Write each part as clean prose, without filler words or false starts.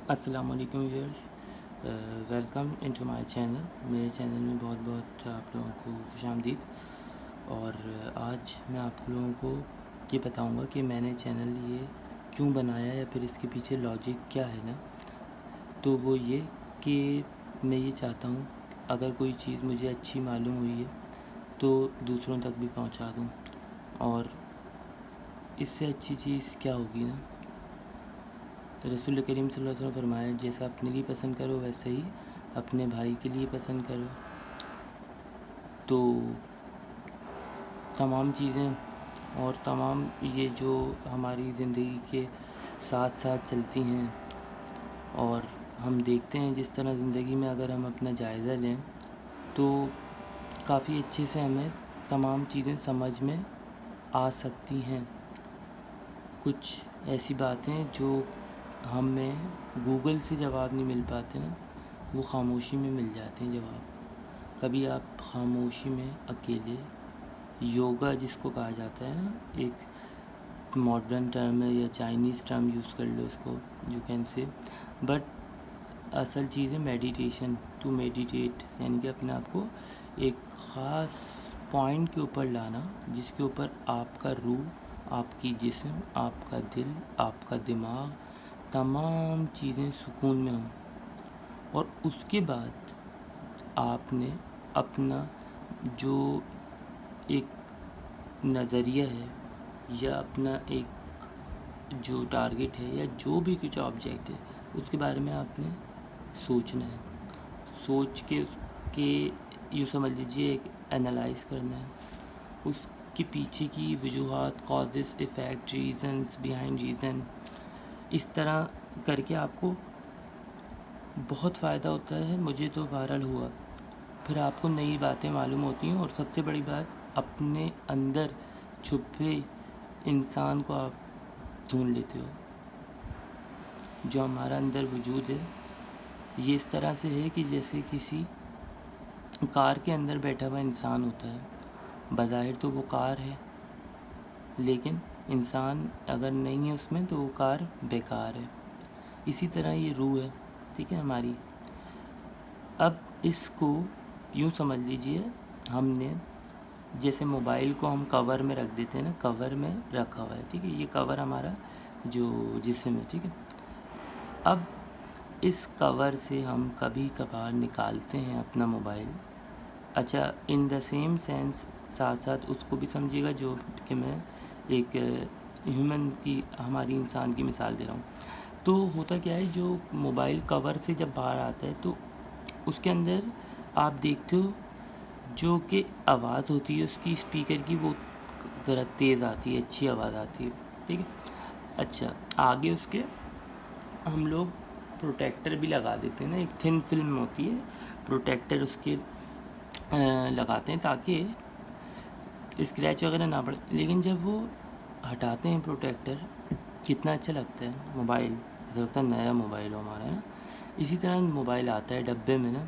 السلام علیکم viewers, welcome into my channel. میرے چینل میں بہت بہت آپ لوگوں کو خوش آمدید۔ اور آج میں آپ لوگوں کو یہ بتاؤں گا کہ میں نے چینل یہ کیوں بنایا یا پھر اس کے پیچھے لاجک کیا ہے نا۔ تو وہ یہ کہ میں یہ چاہتا ہوں اگر کوئی چیز مجھے اچھی معلوم ہوئی ہے تو دوسروں تک بھی پہنچا دوں، اور اس سے اچھی چیز کیا ہوگی نا۔ رسول کریم صلی اللہ علیہ وسلم فرمایا جیسا اپنے لیے پسند کرو ویسے ہی اپنے بھائی کے لیے پسند کرو۔ تو تمام چیزیں اور تمام یہ جو ہماری زندگی کے ساتھ ساتھ چلتی ہیں، اور ہم دیکھتے ہیں جس طرح زندگی میں اگر ہم اپنا جائزہ لیں تو کافی اچھے سے ہمیں تمام چیزیں سمجھ میں آ سکتی ہیں۔ کچھ ایسی باتیں جو ہمیں گوگل سے جواب نہیں مل پاتے نا، وہ خاموشی میں مل جاتے ہیں جواب۔ کبھی آپ خاموشی میں اکیلے یوگا جس کو کہا جاتا ہے نا، ایک ماڈرن ٹرم ہے یا چائنیز ٹرم یوز کر لو اس کو، یو کین سے، بٹ اصل چیز ہے میڈیٹیشن، ٹو میڈیٹیٹ، یعنی کہ اپنے آپ کو ایک خاص پوائنٹ کے اوپر لانا جس کے اوپر آپ کا روح، آپ کی جسم، آپ کا دل، آپ کا دماغ، تمام چیزیں سکون میں ہوں۔ اور اس کے بعد آپ نے اپنا جو ایک نظریہ ہے یا اپنا ایک جو ٹارگٹ ہے یا جو بھی کچھ آبجیکٹ ہے اس کے بارے میں آپ نے سوچنا ہے، سوچ کے اس کے یوں سمجھ لیجیے ایک انالائز کرنا ہے، اس کے پیچھے کی وجوہات، causes, effect, reasons behind reason, اس طرح کر کے آپ کو بہت فائدہ ہوتا ہے۔ مجھے تو بہرحال ہوا، پھر آپ کو نئی باتیں معلوم ہوتی ہیں، اور سب سے بڑی بات اپنے اندر چھپے انسان کو آپ ڈھونڈ لیتے ہو۔ جو ہمارا اندر وجود ہے یہ اس طرح سے ہے کہ جیسے کسی کار کے اندر بیٹھا ہوا انسان ہوتا ہے، بظاہر تو وہ کار ہے لیکن انسان اگر نہیں ہے اس میں تو وہ کار بیکار ہے۔ اسی طرح یہ روح ہے، ٹھیک ہے، ہماری۔ اب اس کو یوں سمجھ لیجئے، ہم نے جیسے موبائل کو ہم کور میں رکھ دیتے ہیں نا، کور میں رکھا ہوا ہے، ٹھیک ہے، یہ کور ہمارا جو جسم ہے، ٹھیک ہے۔ اب اس کور سے ہم کبھی کبھار نکالتے ہیں اپنا موبائل، اچھا ان دا سیم سینس ساتھ ساتھ اس کو بھی سمجھیے گا جو کہ میں ایک ہیومن کی، ہماری انسان کی مثال دے رہا ہوں۔ تو ہوتا کیا ہے، جو موبائل کور سے جب باہر آتا ہے تو اس کے اندر آپ دیکھتے ہو جو کہ آواز ہوتی ہے اس کی اسپیکر کی، وہ ذرا تیز آتی ہے، اچھی آواز آتی ہے، ٹھیک ہے۔ اچھا آگے اس کے ہم لوگ پروٹیکٹر بھی لگا دیتے ہیں نا، ایک تھن فلم ہوتی ہے، پروٹیکٹر اس کے لگاتے ہیں تاکہ اسکریچ وغیرہ نہ پڑے۔ لیکن جب وہ ہٹاتے ہیں پروٹیکٹر، کتنا اچھا لگتا ہے موبائل، ایسا لگتا ہے نیا موبائل ہو ہمارا، ہے نا۔ اسی طرح موبائل آتا ہے ڈبے میں نا،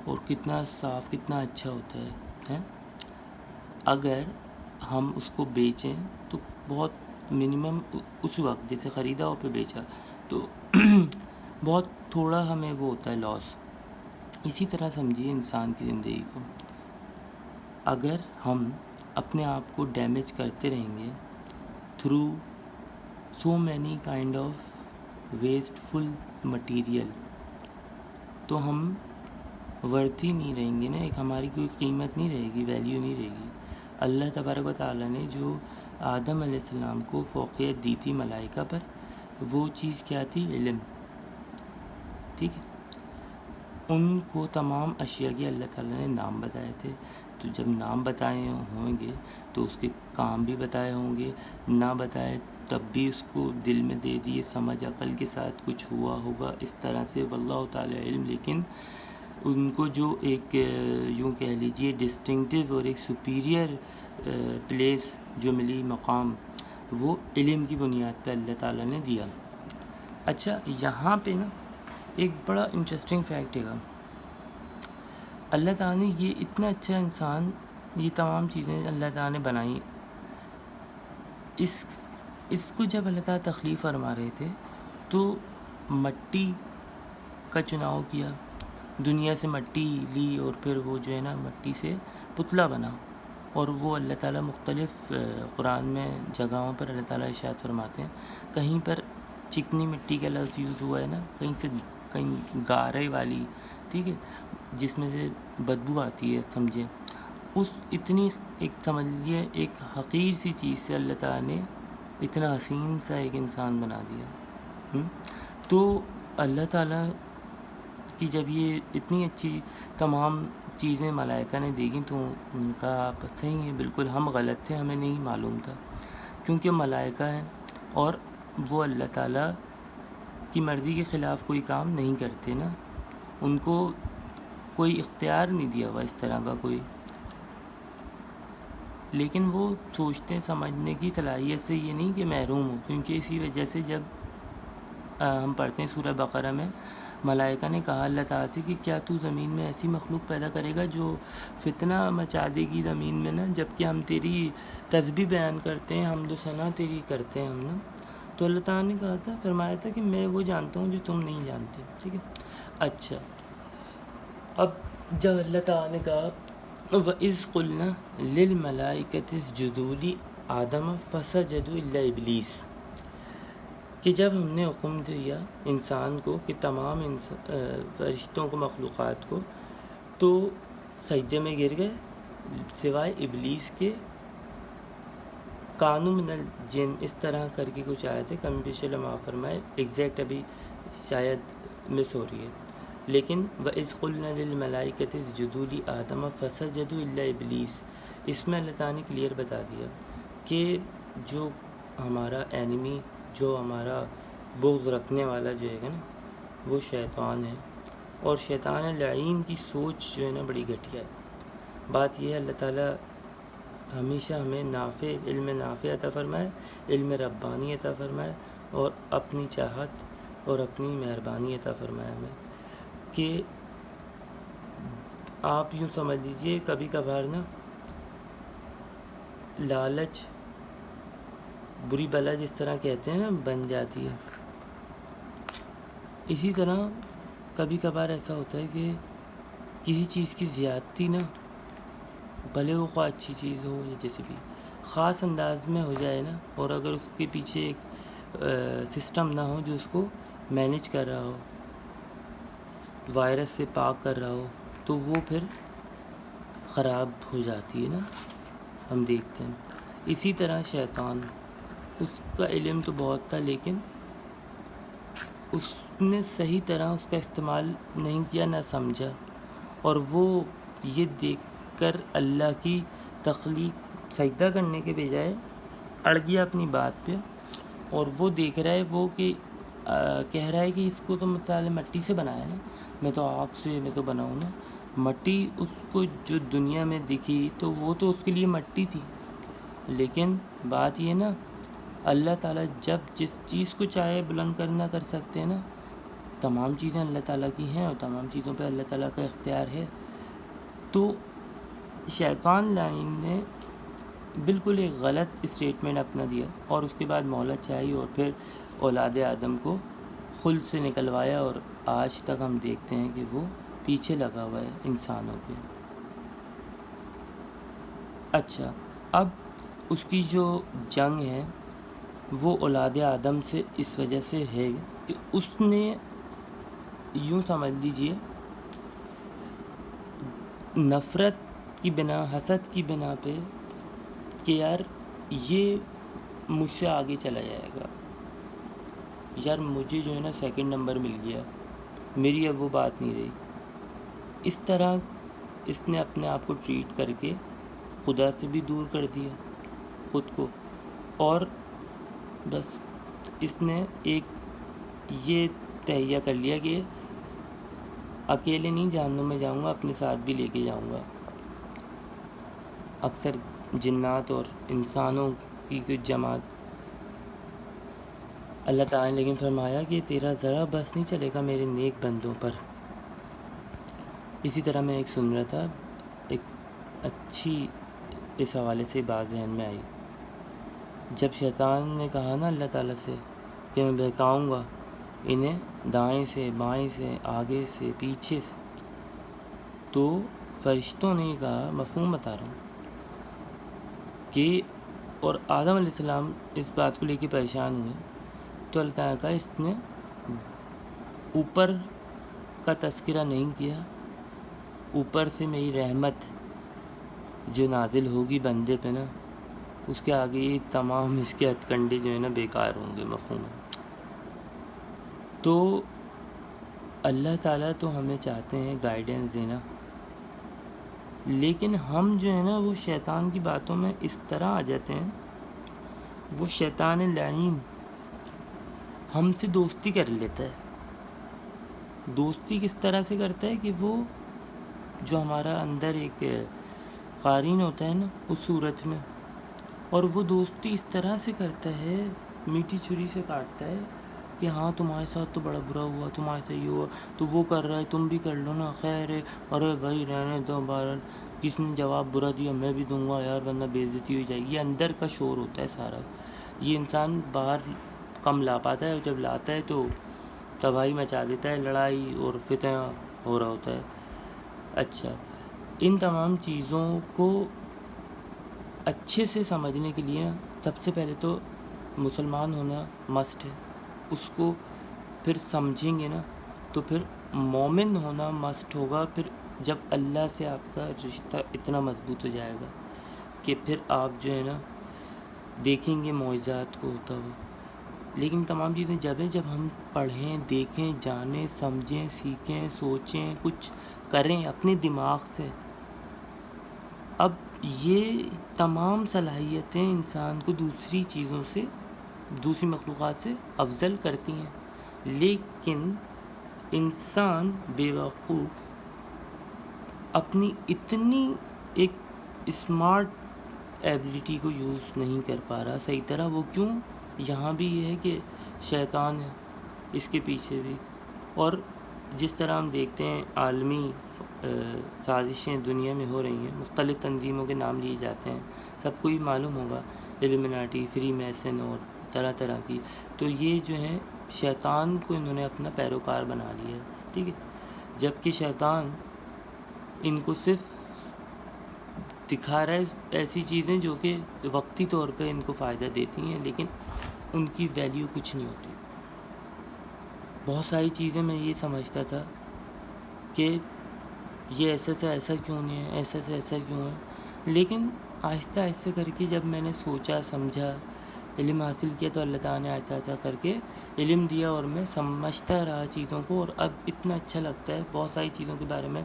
اور کتنا صاف، کتنا اچھا ہوتا ہے۔ اگر ہم اس کو بیچیں تو بہت منیمم اس وقت جیسے خریدا ہو پہ بیچا تو بہت تھوڑا ہمیں وہ ہوتا ہے لاس۔ اسی طرح سمجھیے انسان کی زندگی کو، اگر ہم اپنے آپ کو ڈیمیج کرتے رہیں گے through so many kind of wasteful material تو ہم ورتھی نہیں رہیں گے نا، ایک ہماری کوئی قیمت نہیں رہے گی، ویلیو نہیں رہے گی۔ اللہ تبارک و تعالیٰ نے جو آدم علیہ السلام کو فوقیت دی تھی ملائکہ پر، وہ چیز کیا تھی؟ علم، ٹھیک ہے۔ ان کو تمام اشیاء کے اللہ تعالیٰ نے نام بتائے تھے، تو جب نام بتائے ہوں گے تو اس کے کام بھی بتائے ہوں گے، نہ بتائے تب بھی اس کو دل میں دے دیے، سمجھ عقل کے ساتھ کچھ ہوا ہوگا اس طرح سے، واللہ تعالیٰ علم۔ لیکن ان کو جو ایک یوں کہہ لیجیے ڈسٹنکٹیو اور ایک سپیریئر پلیس جو ملی، مقام، وہ علم کی بنیاد پہ اللہ تعالیٰ نے دیا۔ اچھا یہاں پہ نا ایک بڑا انٹرسٹنگ فیکٹ ہے گا، اللہ تعالیٰ نے یہ اتنا اچھا انسان، یہ تمام چیزیں اللہ تعالیٰ نے بنائی، اس کو جب اللہ تعالیٰ تخلیق فرما رہے تھے تو مٹی کا چناؤ کیا، دنیا سے مٹی لی اور پھر وہ جو ہے نا مٹی سے پتلا بنا، اور وہ اللہ تعالیٰ مختلف قرآن میں جگہوں پر اللہ تعالیٰ ارشاد فرماتے ہیں، کہیں پر چکنی مٹی کا لفظ یوز ہوا ہے نا، کہیں گارے والی، ٹھیک ہے، جس میں سے بدبو آتی ہے، سمجھیں اس اتنی ایک سمجھ لیے ایک حقیر سی چیز سے اللہ تعالیٰ نے اتنا حسین سا ایک انسان بنا دیا۔ تو اللہ تعالیٰ کی جب یہ اتنی اچھی تمام چیزیں ملائکہ نے دیکھیں تو ان کا صحیح ہے، بالکل ہم غلط تھے، ہمیں نہیں معلوم تھا، کیونکہ ملائکہ ہیں اور وہ اللہ تعالیٰ کی مرضی کے خلاف کوئی کام نہیں کرتے نا، ان کو کوئی اختیار نہیں دیا ہوا اس طرح کا کوئی، لیکن وہ سوچتے سمجھنے کی صلاحیت سے یہ نہیں کہ محروم ہو، کیونکہ اسی وجہ سے جب ہم پڑھتے ہیں سورہ بقرہ میں، ملائکہ نے کہا اللہ تعالیٰ سے کہ کیا تو زمین میں ایسی مخلوق پیدا کرے گا جو فتنہ مچا دے گی زمین میں نا، جب کہ ہم تیری تسبیح بیان کرتے ہیں، حمد و ثنا تیری کرتے ہیں ہم نا۔ تو اللہ تعالیٰ نے کہا تھا، فرمایا تھا کہ میں وہ جانتا ہوں جو تم نہیں جانتے، ٹھیک ہے۔ اچھا، اب جب اللہ تعالیٰ نے کہا وَإِذْ قُلْنَا لِلْمَلَائِكَةِ اسْجُدُوا لِآدَمَ فَسَجَدُوا إِلَّا إِبْلِيسَ، کہ جب ہم نے حکم دیا انسان کو کہ تمام فرشتوں کو، مخلوقات کو، تو سجدے میں گر گئے سوائے ابلیس کے، کانوا من الجن، اس طرح کر کے کچھ آئے تھے، کمی بیش معاف فرمائے، ایگزیکٹ ابھی شاید مس ہو رہی ہے، لیکن وَإِذْ قُلْنَا لِلْمَلَائِكَةِ اسْجُدُوا لِآدَمَ فَسَجَدُوا إِلَّا إِبْلِيسَ، اس میں اللہ تعالیٰ نے کلیئر بتا دیا کہ جو ہمارا اینمی، جو ہمارا بغض رکھنے والا جو ہے نا، وہ شیطان ہے، اور شیطان لعین کی سوچ جو ہے نا بڑی گھٹیا ہے۔ بات یہ ہے اللہ تعالیٰ ہمیشہ ہمیں نافع، علم نافع عطا فرمائے، علم ربانی عطا فرمائے، اور اپنی چاہت اور اپنی مہربانی عطا فرمائے ہمیں، کہ آپ یوں سمجھ لیجئے کبھی کبھار نا لالچ بری بلا جس طرح کہتے ہیں نا بن جاتی ہے، اسی طرح کبھی کبھار ایسا ہوتا ہے کہ کسی چیز کی زیادتی نا، بھلے وہ خواہ اچھی چیز ہو یا جیسے بھی، خاص انداز میں ہو جائے نا، اور اگر اس کے پیچھے ایک سسٹم نہ ہو جو اس کو مینیج کر رہا ہو، وائرس سے پاک کر رہا ہو، تو وہ پھر خراب ہو جاتی ہے نا، ہم دیکھتے ہیں۔ اسی طرح شیطان، اس کا علم تو بہت تھا لیکن اس نے صحیح طرح اس کا استعمال نہیں کیا، نہ سمجھا، اور وہ یہ دیکھ کر اللہ کی تخلیق سجدہ کرنے کے بجائے اڑ گیا اپنی بات پہ، اور وہ دیکھ رہا ہے وہ کہ کہہ رہا ہے کہ اس کو تو مثال مٹی سے بنایا نا، میں تو آگ سے میں تو بناؤں نا، مٹی اس کو جو دنیا میں دکھی تو وہ تو اس کے لیے مٹی تھی، لیکن بات یہ نا اللہ تعالیٰ جب جس چیز کو چاہے بلند کرنا کر سکتے ہیں نا، تمام چیزیں اللہ تعالیٰ کی ہیں اور تمام چیزوں پہ اللہ تعالیٰ کا اختیار ہے۔ تو شیطان لعین نے بالکل ایک غلط اسٹیٹمنٹ اپنا دیا، اور اس کے بعد مہلت چاہی، اور پھر اولاد آدم کو خلد سے نکلوایا، اور آج تک ہم دیکھتے ہیں کہ وہ پیچھے لگا ہوا ہے انسانوں کے۔ اچھا، اب اس کی جو جنگ ہے وہ اولاد آدم سے اس وجہ سے ہے کہ اس نے یوں سمجھ لیجئے نفرت کی بنا، حسد کی بنا پہ کہ یار یہ مجھ سے آگے چلا جائے گا، یار مجھے جو ہے نا سیکنڈ نمبر مل گیا، میری اب وہ بات نہیں رہی، اس طرح اس نے اپنے آپ کو ٹریٹ کر کے خدا سے بھی دور کر دیا خود کو، اور بس اس نے ایک یہ تہیہ کر لیا کہ اکیلے نہیں جہنم میں جاؤں گا، اپنے ساتھ بھی لے کے جاؤں گا۔ اکثر جنات اور انسانوں کی کچھ جماعت، اللہ تعالیٰ نے لیکن فرمایا کہ تیرا ذرا بس نہیں چلے گا میرے نیک بندوں پر۔ اسی طرح میں ایک سن رہا تھا، ایک اچھی اس حوالے سے بات ذہن میں آئی، جب شیطان نے کہا نا اللہ تعالیٰ سے کہ میں بہکاؤں گا انہیں دائیں سے بائیں سے آگے سے پیچھے سے. تو فرشتوں نے کہا, مفہوم بتا رہا ہوں کہ, اور آدم علیہ السلام اس بات کو لے کے پریشان ہوئے, تو اللہ تعالیٰ کا اس نے اوپر کا تذکرہ نہیں کیا, اوپر سے میری رحمت جو نازل ہوگی بندے پہ نا, اس کے آگے یہ تمام اس کے ہتھ کنڈے جو ہے نا بیکار ہوں گے. مفہوم ہے. تو اللہ تعالیٰ تو ہمیں چاہتے ہیں گائیڈنس دینا, لیکن ہم جو ہے نا وہ شیطان کی باتوں میں اس طرح آ جاتے ہیں. وہ شیطان لعین ہم سے دوستی کر لیتا ہے. دوستی کس طرح سے کرتا ہے کہ وہ جو ہمارا اندر ایک قارین ہوتا ہے نا اس صورت میں, اور وہ دوستی اس طرح سے کرتا ہے, میٹھی چھری سے کاٹتا ہے کہ ہاں تمہارے ساتھ تو بڑا برا ہوا, تمہارے ساتھ یہ ہوا, تو وہ کر رہا ہے تم بھی کر لو نا, خیر ہے, ارے بھائی رہنے دو, بہرحال کس نے جواب برا دیا میں بھی دوں گا یار ورنہ بے عزتی ہو جائے گی. یہ اندر کا شور ہوتا ہے سارا. یہ انسان باہر کم لا پاتا ہے, اور جب لاتا ہے تو تباہی مچا دیتا ہے, لڑائی اور فتنہ ہو رہا ہوتا ہے. اچھا, ان تمام چیزوں کو اچھے سے سمجھنے کے لیے سب سے پہلے تو مسلمان ہونا مسٹ ہے. اس کو پھر سمجھیں گے نا تو پھر مومن ہونا مسٹ ہوگا. پھر جب اللہ سے آپ کا رشتہ اتنا مضبوط ہو جائے گا کہ پھر آپ جو ہے نا دیکھیں گے معجزات کو ہوتا ہوا. لیکن تمام چیزیں جب ہم پڑھیں, دیکھیں, جانیں, سمجھیں, سیکھیں, سوچیں, کچھ کریں اپنے دماغ سے. اب یہ تمام صلاحیتیں انسان کو دوسری چیزوں سے, دوسری مخلوقات سے افضل کرتی ہیں. لیکن انسان بیوقوف اپنی اتنی ایک اسمارٹ ایبلٹی کو یوز نہیں کر پا رہا صحیح طرح. وہ کیوں؟ یہاں بھی یہ ہے کہ شیطان ہے اس کے پیچھے بھی. اور جس طرح ہم دیکھتے ہیں عالمی سازشیں دنیا میں ہو رہی ہیں, مختلف تنظیموں کے نام لیے جاتے ہیں, سب کو ہی معلوم ہوگا, ایلومیناٹی, فری میسن اور طرح طرح کی. تو یہ جو ہیں شیطان کو انہوں نے اپنا پیروکار بنا لیا ہے, ٹھیک ہے. جبکہ شیطان ان کو صرف دکھا رہا ہے ایسی چیزیں جو کہ وقتی طور پہ ان کو فائدہ دیتی ہیں, لیکن ان کی ویلیو کچھ نہیں ہوتی. بہت ساری چیزیں میں یہ سمجھتا تھا کہ یہ ایسا سے ایسا کیوں نہیں ہے, ایسا سے ایسا کیوں ہے, لیکن آہستہ آہستہ کر کے جب میں نے سوچا, سمجھا, علم حاصل کیا, تو اللہ تعالیٰ نے آہستہ آہستہ کر کے علم دیا, اور میں سمجھتا رہا چیزوں کو. اور اب اتنا اچھا لگتا ہے بہت ساری چیزوں کے بارے میں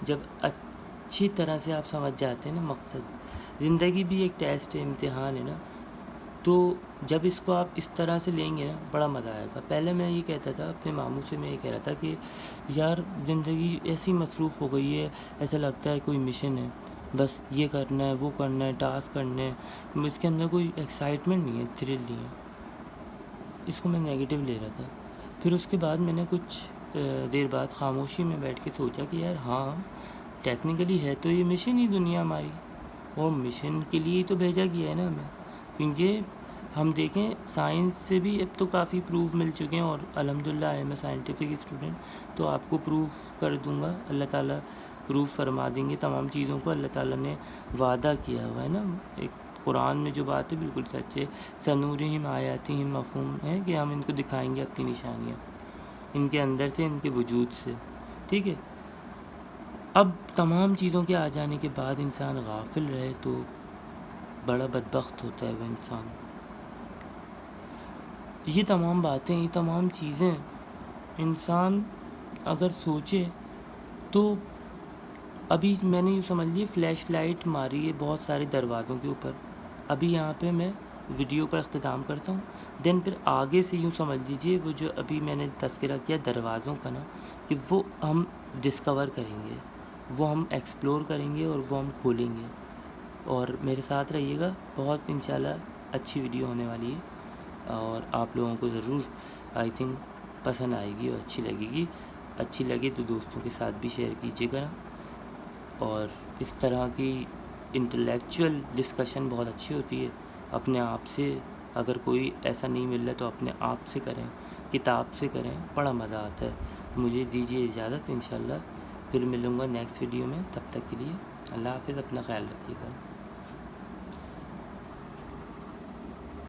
جب اچھی طرح سے آپ سمجھ جاتے ہیں نا. مقصد زندگی بھی ایک ٹیسٹ ہے, امتحان ہے نا. تو جب اس کو آپ اس طرح سے لیں گے نا بڑا مزہ آئے گا. پہلے میں یہ کہتا تھا اپنے ماموں سے, میں یہ کہہ رہا تھا کہ یار زندگی ایسی مصروف ہو گئی ہے, ایسا لگتا ہے کوئی مشن ہے, بس یہ کرنا ہے, وہ کرنا ہے, ٹاسک کرنے ہیں, اس کے اندر کوئی ایکسائٹمنٹ نہیں ہے, تھرل نہیں ہے. اس کو میں نیگیٹو لے رہا تھا. پھر اس کے بعد میں نے کچھ دیر بعد خاموشی میں بیٹھ کے سوچا کہ یار ہاں ٹیکنیکلی ہے تو یہ مشن ہی دنیا ہماری, اور مشن کے لیے تو بھیجا گیا ہے نا ہمیں. کیونکہ ہم دیکھیں سائنس سے بھی اب تو کافی پروف مل چکے ہیں, اور الحمدللہ I am a scientific student, تو آپ کو پروف کر دوں گا. اللہ تعالیٰ پروف فرما دیں گے تمام چیزوں کو. اللہ تعالیٰ نے وعدہ کیا ہوا ہے نا, ایک قرآن میں جو بات ہے بالکل سچ ہے. سنورہم آیاتہم, مفہوم ہے کہ ہم ان کو دکھائیں گے اپنی نشانیاں, ان کے اندر سے, ان کے وجود سے, ٹھیک ہے. اب تمام چیزوں کے آ جانے کے بعد انسان غافل رہے تو بڑا بدبخت ہوتا ہے وہ انسان. یہ تمام باتیں, یہ تمام چیزیں انسان اگر سوچے تو, ابھی میں نے یہ سمجھ لی فلیش لائٹ ماری ہے بہت سارے دروازوں کے اوپر. ابھی یہاں پہ میں ویڈیو کا اختتام کرتا ہوں, دین پھر آگے سے یوں سمجھ لیجئے وہ جو ابھی میں نے تذکرہ کیا دروازوں کا نا, کہ وہ ہم ڈسکور کریں گے, وہ ہم ایکسپلور کریں گے, اور وہ ہم کھولیں گے. اور میرے ساتھ رہیے گا, بہت انشاءاللہ اچھی ویڈیو ہونے والی ہے, اور آپ لوگوں کو ضرور آئی تھنک پسند آئے گی اور اچھی لگے گی. اچھی لگے تو دوستوں کے ساتھ بھی شیئر کیجیے گا. اور اس طرح کی انٹلیکچوئل ڈسکشن بہت اچھی ہوتی ہے. اپنے آپ سے اگر کوئی ایسا نہیں مل رہا تو اپنے آپ سے کریں, کتاب سے کریں، بڑا مزہ آتا ہے۔ مجھے دیجیے اجازت، انشاءاللہ پھر ملوں گا نیکسٹ ویڈیو میں، تب تک کے لیے اللہ حافظ، اپنا خیال رکھیے گا۔